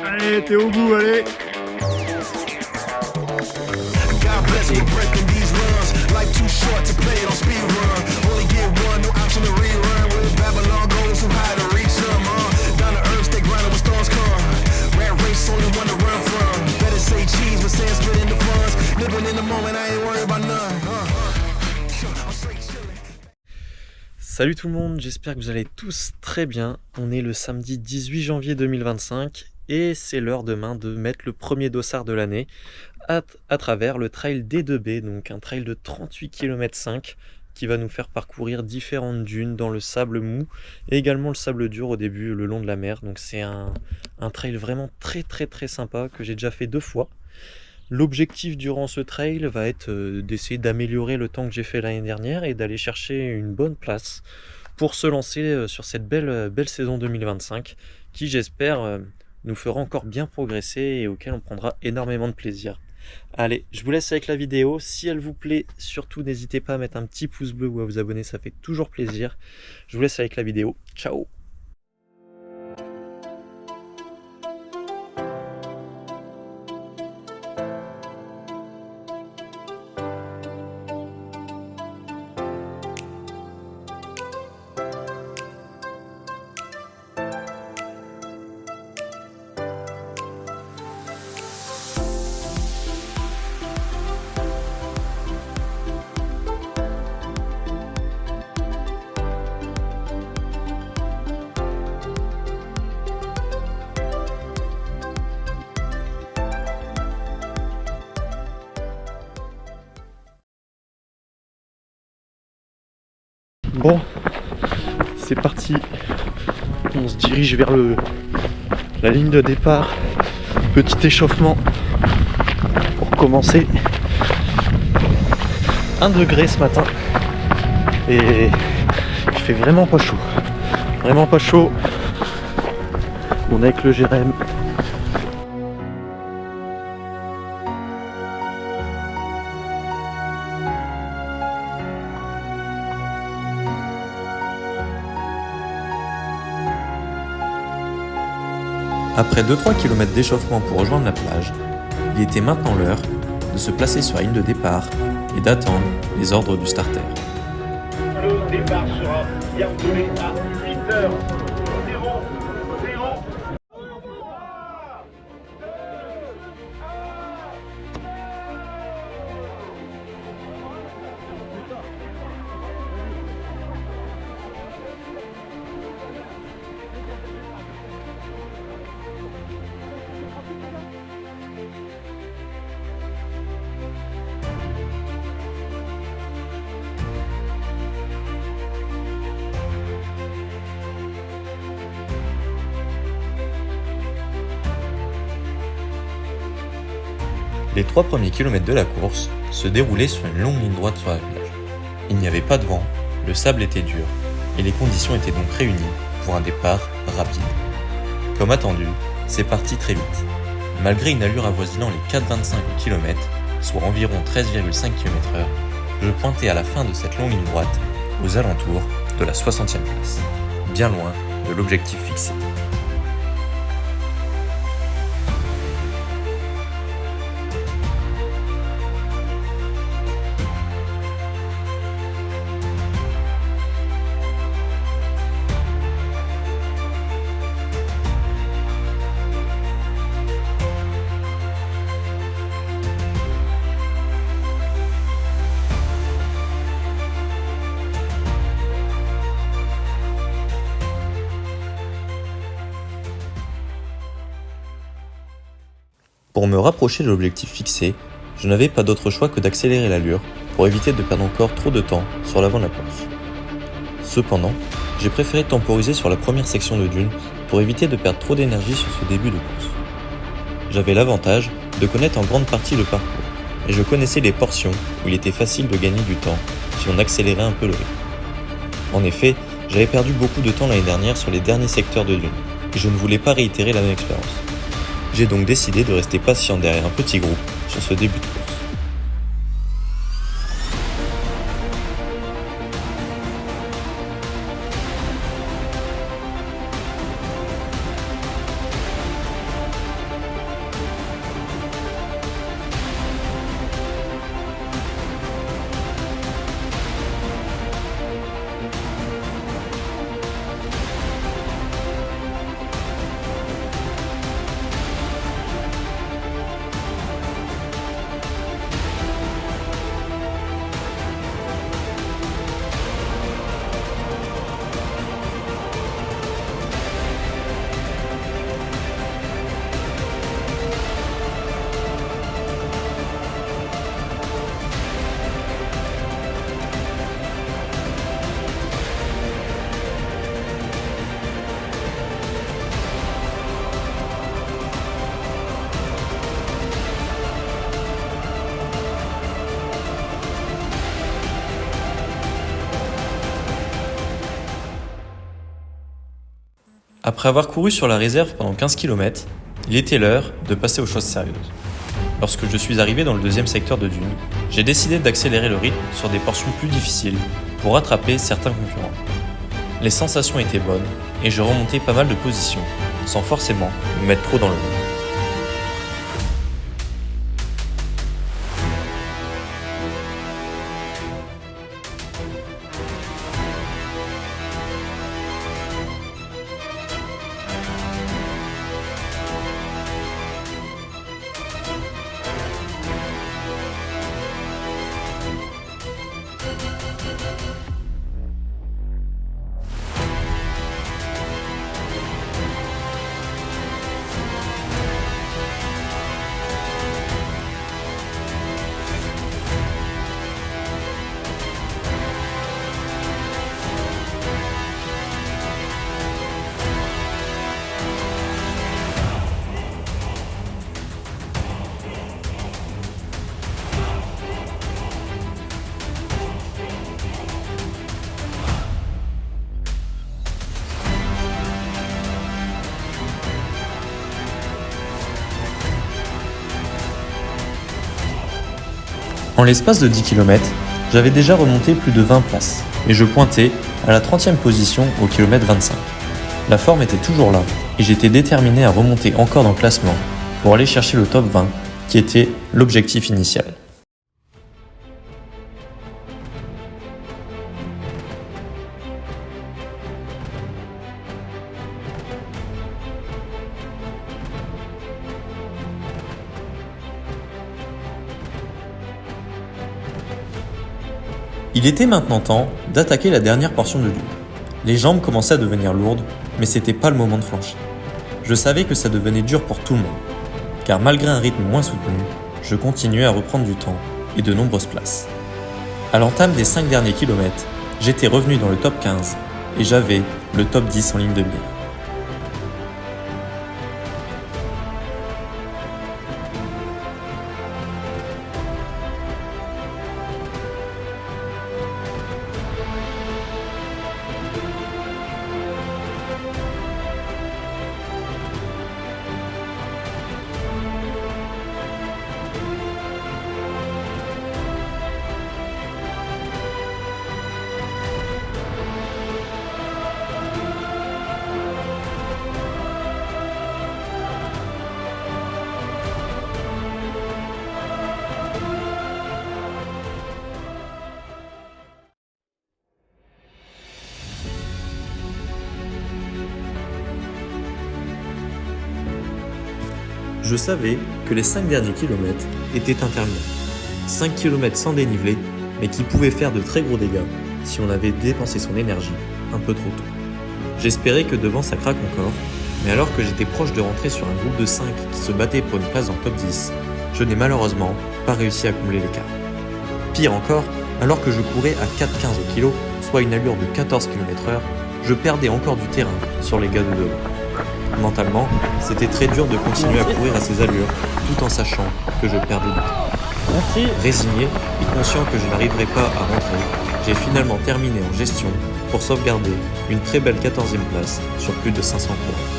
Allez, t'es au bout, allez. God bless me breaking these runs. Life too short to play it on speed run. Only get one, no option to rerun. With Babylon goes too high to reach them. Down to earth, stay grinding when storms come. Rat race, only one to run from. Better say cheese, but saying split in the funds. Living in the moment, I ain't worried about none. I'm straight chillin'. Salut tout le monde, j'espère que vous allez tous très bien. On est le samedi 18 janvier 2025 et c'est l'heure demain de mettre le premier dossard de l'année à travers le trail D2B, donc un trail de 38 km 5 qui va nous faire parcourir différentes dunes dans le sable mou et également le sable dur au début le long de la mer. Donc c'est un trail vraiment très sympa que j'ai déjà fait 2 fois. L'objectif durant ce trail va être d'essayer d'améliorer le temps que j'ai fait l'année dernière et d'aller chercher une bonne place pour se lancer sur cette belle saison 2025 qui, j'espère, nous fera encore bien progresser et auquel on prendra énormément de plaisir. Allez, je vous laisse avec la vidéo. Si elle vous plaît, surtout n'hésitez pas à mettre un petit pouce bleu ou à vous abonner, ça fait toujours plaisir. Je vous laisse avec la vidéo. Ciao! Bon, c'est parti. On se dirige vers la ligne de départ. Petit échauffement pour commencer. 1 degré ce matin et il fait vraiment pas chaud. Vraiment pas chaud. On est avec le Jérém. Après 2-3 km d'échauffement pour rejoindre la plage, il était maintenant l'heure de se placer sur la ligne de départ et d'attendre les ordres du starter. Le départ sera bien donné à 8h00. Les 3 premiers kilomètres de la course se déroulaient sur une longue ligne droite sur la plage. Il n'y avait pas de vent, le sable était dur et les conditions étaient donc réunies pour un départ rapide. Comme attendu, c'est parti très vite. Malgré une allure avoisinant les 4,25 km, soit environ 13,5 km/h, je pointais à la fin de cette longue ligne droite aux alentours de la 60e place, bien loin de l'objectif fixé. Pour me rapprocher de l'objectif fixé, je n'avais pas d'autre choix que d'accélérer l'allure pour éviter de perdre encore trop de temps sur l'avant de la course. Cependant, j'ai préféré temporiser sur la première section de dune pour éviter de perdre trop d'énergie sur ce début de course. J'avais l'avantage de connaître en grande partie le parcours et je connaissais les portions où il était facile de gagner du temps si on accélérait un peu le rythme. En effet, j'avais perdu beaucoup de temps l'année dernière sur les derniers secteurs de dune et je ne voulais pas réitérer la même expérience. J'ai donc décidé de rester patient derrière un petit groupe sur ce début de course. Après avoir couru sur la réserve pendant 15 km, il était l'heure de passer aux choses sérieuses. Lorsque je suis arrivé dans le deuxième secteur de dune, j'ai décidé d'accélérer le rythme sur des portions plus difficiles pour rattraper certains concurrents. Les sensations étaient bonnes et je remontais pas mal de positions, sans forcément me mettre trop dans le rouge. En l'espace de 10 km, j'avais déjà remonté plus de 20 places et je pointais à la 30e position au kilomètre 25. La forme était toujours là et j'étais déterminé à remonter encore dans le classement pour aller chercher le top 20 qui était l'objectif initial. Il était maintenant temps d'attaquer la dernière portion de dune. Les jambes commençaient à devenir lourdes, mais c'était pas le moment de flancher. Je savais que ça devenait dur pour tout le monde, car malgré un rythme moins soutenu, je continuais à reprendre du temps et de nombreuses places. À l'entame des 5 derniers kilomètres, j'étais revenu dans le top 15 et j'avais le top 10 en ligne de mire. Je savais que les 5 derniers kilomètres étaient interminables. 5 km sans dénivelé, mais qui pouvaient faire de très gros dégâts si on avait dépensé son énergie un peu trop tôt. J'espérais que devant ça craque encore, mais alors que j'étais proche de rentrer sur un groupe de 5 qui se battait pour une place dans le top 10, je n'ai malheureusement pas réussi à combler l'écart. Pire encore, alors que je courais à 4,15 au kilo, soit une allure de 14 km/h, je perdais encore du terrain sur les gars de devant. Mentalement, c'était très dur de continuer à courir à ces allures, tout en sachant que je perdais du temps. Résigné et conscient que je n'arriverais pas à rentrer, j'ai finalement terminé en gestion pour sauvegarder une très belle 14e place sur plus de 500 coureurs.